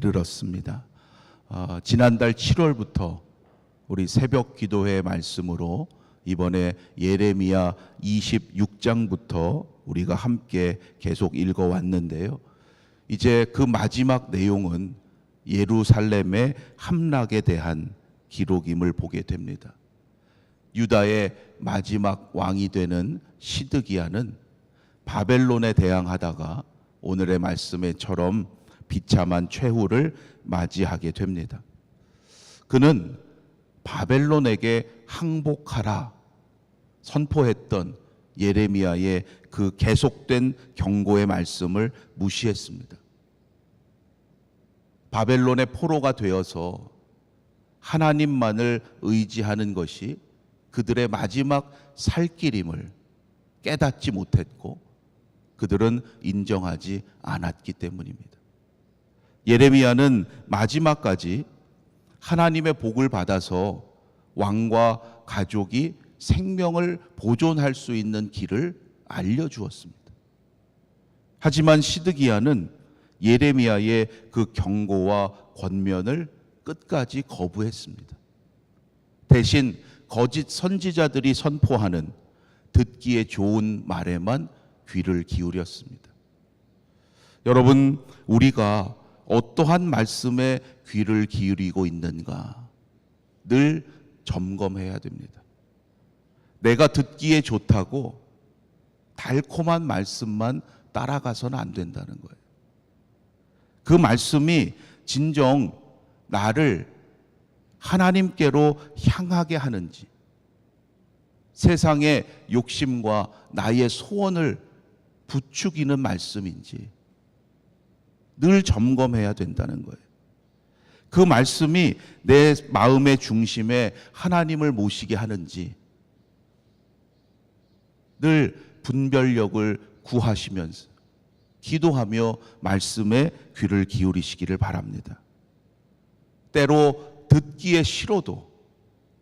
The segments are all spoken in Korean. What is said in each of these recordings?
이르렀습니다. 지난달 7월부터 우리 새벽 기도회 말씀으로 이번에 예레미야 26장부터 우리가 함께 계속 읽어왔는데요. 이제 그 마지막 내용은 예루살렘의 함락에 대한 기록임을 보게 됩니다. 유다의 마지막 왕이 되는 시드기야는 바벨론에 대항하다가 오늘의 말씀에처럼 비참한 최후를 맞이하게 됩니다. 그는 바벨론에게 항복하라 선포했던 예레미야의 그 계속된 경고의 말씀을 무시했습니다. 바벨론의 포로가 되어서 하나님만을 의지하는 것이 그들의 마지막 살 길임을 깨닫지 못했고 그들은 인정하지 않았기 때문입니다. 예레미야는 마지막까지 하나님의 복을 받아서 왕과 가족이 생명을 보존할 수 있는 길을 알려주었습니다. 하지만 시드기야는 예레미야의 그 경고와 권면을 끝까지 거부했습니다. 대신 거짓 선지자들이 선포하는 듣기에 좋은 말에만 귀를 기울였습니다. 여러분, 우리가 어떠한 말씀에 귀를 기울이고 있는가 늘 점검해야 됩니다. 내가 듣기에 좋다고 달콤한 말씀만 따라가서는 안 된다는 거예요. 그 말씀이 진정 나를 하나님께로 향하게 하는지, 세상의 욕심과 나의 소원을 부추기는 말씀인지 늘 점검해야 된다는 거예요. 그 말씀이 내 마음의 중심에 하나님을 모시게 하는지 늘 분별력을 구하시면서 기도하며 말씀에 귀를 기울이시기를 바랍니다. 때로 듣기에 싫어도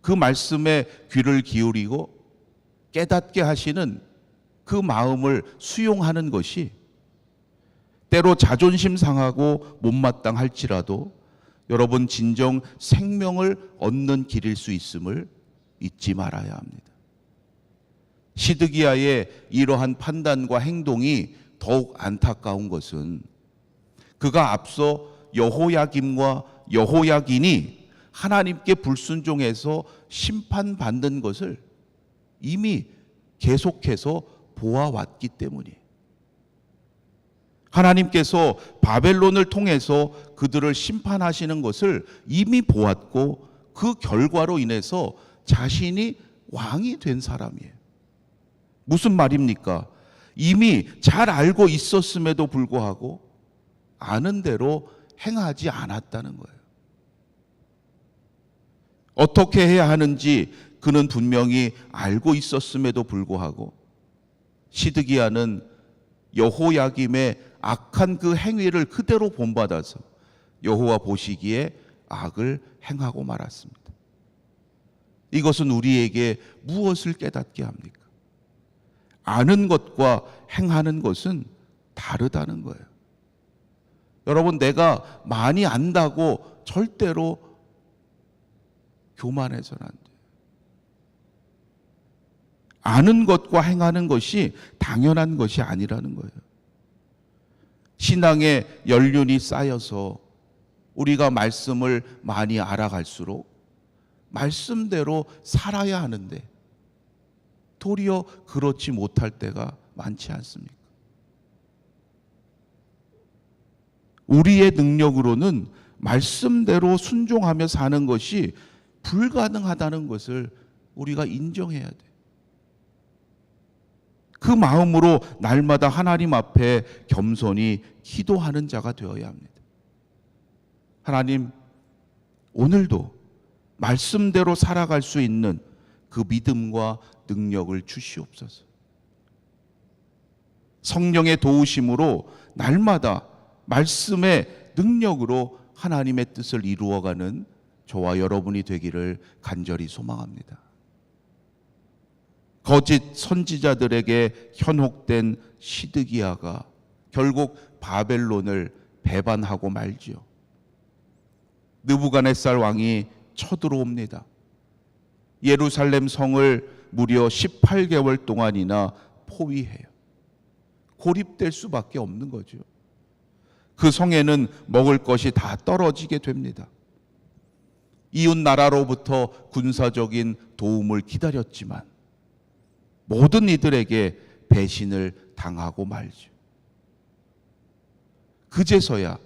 그 말씀에 귀를 기울이고 깨닫게 하시는 그 마음을 수용하는 것이 때로 자존심 상하고 못마땅할지라도 여러분 진정 생명을 얻는 길일 수 있음을 잊지 말아야 합니다. 시드기야의 이러한 판단과 행동이 더욱 안타까운 것은 그가 앞서 여호야김과 여호야긴이 하나님께 불순종해서 심판받는 것을 이미 계속해서 보아왔기 때문이에요. 하나님께서 바벨론을 통해서 그들을 심판하시는 것을 이미 보았고 그 결과로 인해서 자신이 왕이 된 사람이에요. 무슨 말입니까? 이미 잘 알고 있었음에도 불구하고 아는 대로 행하지 않았다는 거예요. 어떻게 해야 하는지 그는 분명히 알고 있었음에도 불구하고 시드기야는 여호야김의 악한 그 행위를 그대로 본받아서 여호와 보시기에 악을 행하고 말았습니다. 이것은 우리에게 무엇을 깨닫게 합니까? 아는 것과 행하는 것은 다르다는 거예요. 여러분, 내가 많이 안다고 절대로 교만해서는 안 돼요. 아는 것과 행하는 것이 당연한 것이 아니라는 거예요. 신앙의 연륜이 쌓여서 우리가 말씀을 많이 알아갈수록 말씀대로 살아야 하는데 도리어 그렇지 못할 때가 많지 않습니까? 우리의 능력으로는 말씀대로 순종하며 사는 것이 불가능하다는 것을 우리가 인정해야 돼요. 그 마음으로 날마다 하나님 앞에 겸손히 기도하는 자가 되어야 합니다. 하나님, 오늘도 말씀대로 살아갈 수 있는 그 믿음과 능력을 주시옵소서. 성령의 도우심으로 날마다 말씀의 능력으로 하나님의 뜻을 이루어가는 저와 여러분이 되기를 간절히 소망합니다. 거짓 선지자들에게 현혹된 시드기야가 결국 바벨론을 배반하고 말지요. 느부갓네살 왕이 쳐들어옵니다. 예루살렘 성을 무려 18개월 동안이나 포위해요. 고립될 수밖에 없는 거죠. 그 성에는 먹을 것이 다 떨어지게 됩니다. 이웃 나라로부터 군사적인 도움을 기다렸지만 모든 이들에게 배신을 당하고 말죠. 그제서야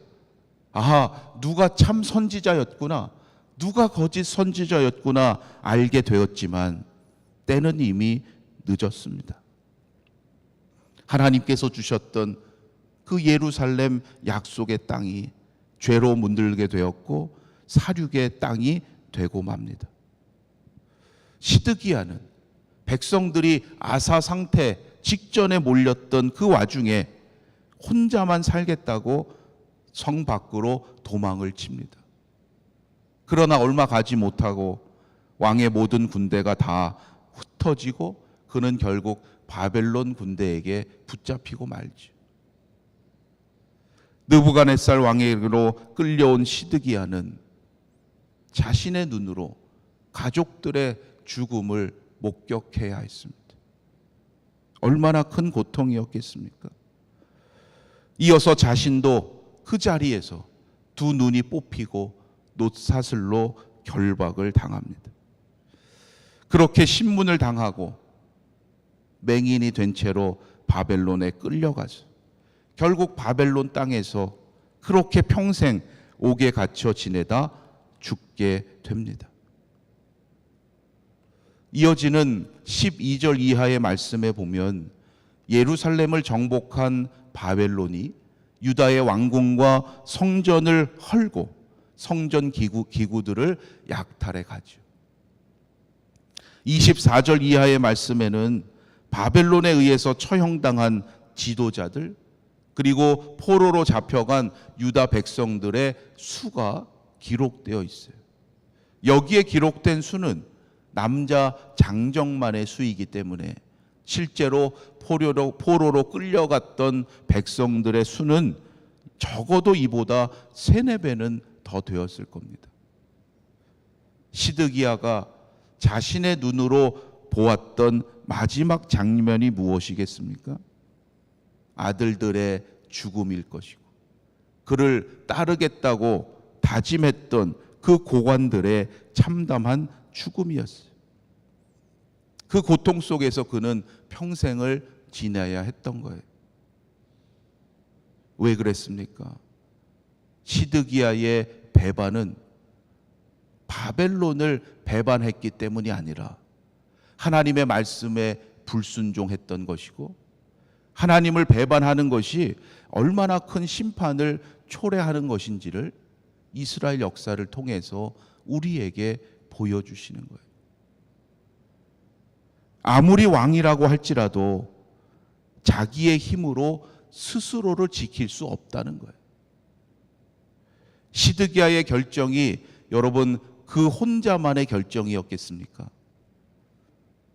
누가 참 선지자였구나, 누가 거짓 선지자였구나 알게 되었지만 때는 이미 늦었습니다. 하나님께서 주셨던 그 예루살렘 약속의 땅이 죄로 문들게 되었고 사륙의 땅이 되고 맙니다. 시드기야는 백성들이 아사 상태 직전에 몰렸던 그 와중에 혼자만 살겠다고 성 밖으로 도망을 칩니다. 그러나 얼마 가지 못하고 왕의 모든 군대가 다 흩어지고 그는 결국 바벨론 군대에게 붙잡히고 말죠. 느부갓네살 왕에게로 끌려온 시드기야는 자신의 눈으로 가족들의 죽음을 목격해야 했습니다. 얼마나 큰 고통이었겠습니까? 이어서 자신도 그 자리에서 두 눈이 뽑히고 놋사슬로 결박을 당합니다. 그렇게 신문을 당하고 맹인이 된 채로 바벨론에 끌려가서 결국 바벨론 땅에서 그렇게 평생 옥에 갇혀 지내다 죽게 됩니다. 이어지는 12절 이하의 말씀에 보면 예루살렘을 정복한 바벨론이 유다의 왕궁과 성전을 헐고 성전 기구들을 약탈해 가죠. 24절 이하의 말씀에는 바벨론에 의해서 처형당한 지도자들 그리고 포로로 잡혀간 유다 백성들의 수가 기록되어 있어요. 여기에 기록된 수는 남자 장정만의 수이기 때문에 실제로 포로로 끌려갔던 백성들의 수는 적어도 이보다 3-4배는 더 되었을 겁니다. 시드기야가 자신의 눈으로 보았던 마지막 장면이 무엇이겠습니까? 아들들의 죽음일 것이고 그를 따르겠다고 다짐했던 그 고관들의 참담한 죽음이었어요. 그 고통 속에서 그는 평생을 지내야 했던 거예요. 왜 그랬습니까? 시드기야의 배반은 바벨론을 배반했기 때문이 아니라 하나님의 말씀에 불순종했던 것이고 하나님을 배반하는 것이 얼마나 큰 심판을 초래하는 것인지를 이스라엘 역사를 통해서 우리에게 보여주시는 거예요. 아무리 왕이라고 할지라도 자기의 힘으로 스스로를 지킬 수 없다는 거예요. 시드기야의 결정이 여러분 그 혼자만의 결정이었겠습니까?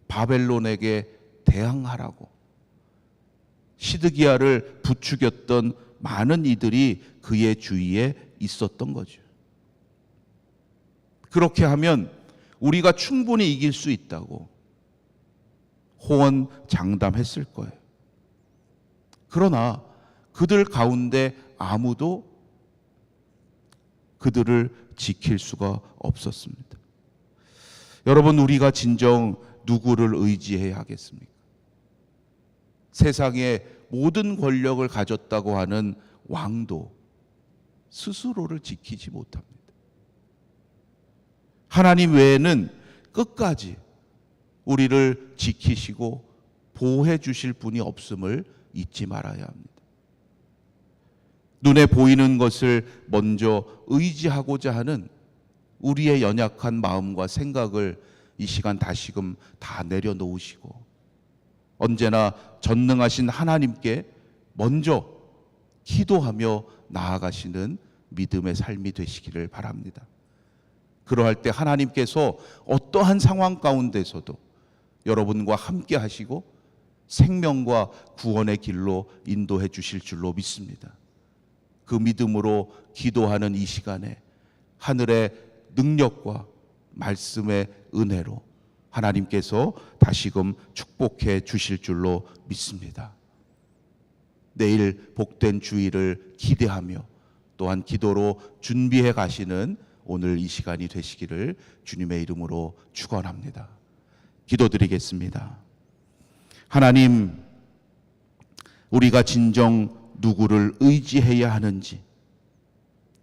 바벨론에게 대항하라고 시드기야를 부추겼던 많은 이들이 그의 주위에 있었던 거죠. 그렇게 하면 우리가 충분히 이길 수 있다고 호언장담했을 거예요. 그러나 그들 가운데 아무도 그들을 지킬 수가 없었습니다. 여러분, 우리가 진정 누구를 의지해야 하겠습니까? 세상에 모든 권력을 가졌다고 하는 왕도 스스로를 지키지 못합니다. 하나님 외에는 끝까지 우리를 지키시고 보호해 주실 분이 없음을 잊지 말아야 합니다. 눈에 보이는 것을 먼저 의지하고자 하는 우리의 연약한 마음과 생각을 이 시간 다시금 다 내려놓으시고 언제나 전능하신 하나님께 먼저 기도하며 나아가시는 믿음의 삶이 되시기를 바랍니다. 그러할 때 하나님께서 어떠한 상황 가운데서도 여러분과 함께 하시고 생명과 구원의 길로 인도해 주실 줄로 믿습니다. 그 믿음으로 기도하는 이 시간에 하늘의 능력과 말씀의 은혜로 하나님께서 다시금 축복해 주실 줄로 믿습니다. 내일 복된 주일을 기대하며 또한 기도로 준비해 가시는 오늘 이 시간이 되시기를 주님의 이름으로 축원합니다. 기도드리겠습니다. 하나님, 우리가 진정 누구를 의지해야 하는지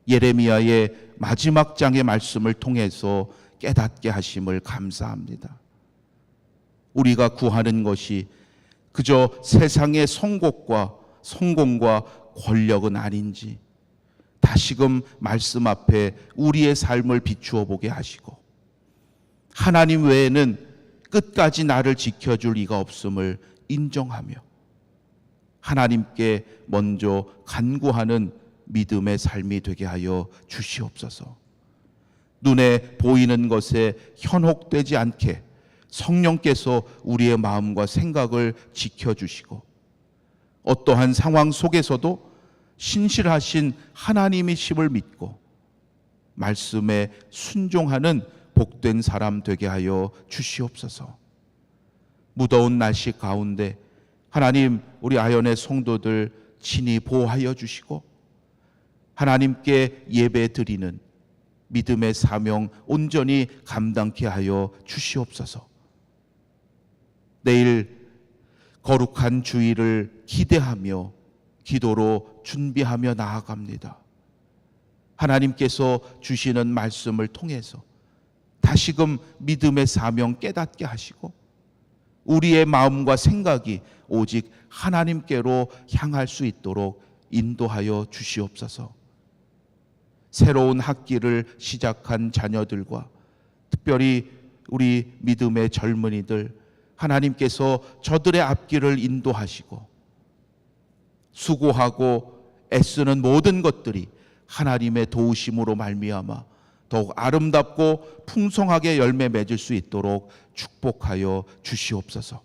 예레미야의 마지막 장의 말씀을 통해서 깨닫게 하심을 감사합니다. 우리가 구하는 것이 그저 세상의 성공과 권력은 아닌지 다시금 말씀 앞에 우리의 삶을 비추어 보게 하시고 하나님 외에는 끝까지 나를 지켜줄 이가 없음을 인정하며 하나님께 먼저 간구하는 믿음의 삶이 되게 하여 주시옵소서. 눈에 보이는 것에 현혹되지 않게 성령께서 우리의 마음과 생각을 지켜주시고 어떠한 상황 속에서도 신실하신 하나님이심을 믿고 말씀에 순종하는 복된 사람 되게 하여 주시옵소서. 무더운 날씨 가운데 하나님, 우리 아연의 성도들 친히 보호하여 주시고 하나님께 예배 드리는 믿음의 사명 온전히 감당케 하여 주시옵소서. 내일 거룩한 주일을 기대하며 기도로 준비하며 나아갑니다. 하나님께서 주시는 말씀을 통해서 다시금 믿음의 사명 깨닫게 하시고 우리의 마음과 생각이 오직 하나님께로 향할 수 있도록 인도하여 주시옵소서. 새로운 학기를 시작한 자녀들과 특별히 우리 믿음의 젊은이들, 하나님께서 저들의 앞길을 인도하시고 수고하고 애쓰는 모든 것들이 하나님의 도우심으로 말미암아 더욱 아름답고 풍성하게 열매 맺을 수 있도록 축복하여 주시옵소서.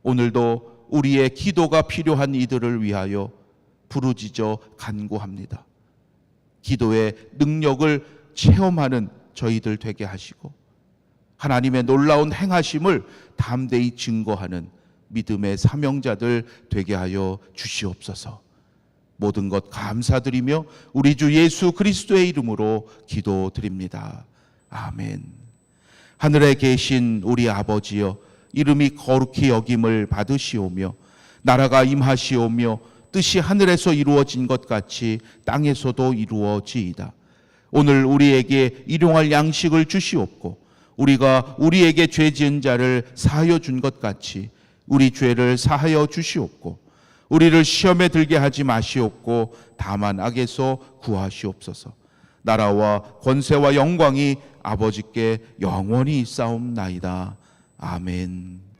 오늘도 우리의 기도가 필요한 이들을 위하여 부르짖어 간구합니다. 기도의 능력을 체험하는 저희들 되게 하시고 하나님의 놀라운 행하심을 담대히 증거하는 믿음의 사명자들 되게 하여 주시옵소서. 모든 것 감사드리며 우리 주 예수 그리스도의 이름으로 기도드립니다. 아멘. 하늘에 계신 우리 아버지여, 이름이 거룩히 여김을 받으시오며 나라가 임하시오며 뜻이 하늘에서 이루어진 것 같이 땅에서도 이루어지이다. 오늘 우리에게 일용할 양식을 주시옵고 우리가 우리에게 죄 지은 자를 사하여 준 것 같이 우리 죄를 사하여 주시옵고 우리를 시험에 들게 하지 마시옵고 다만 악에서 구하시옵소서. 나라와 권세와 영광이 아버지께 영원히 있사옵나이다. 아멘.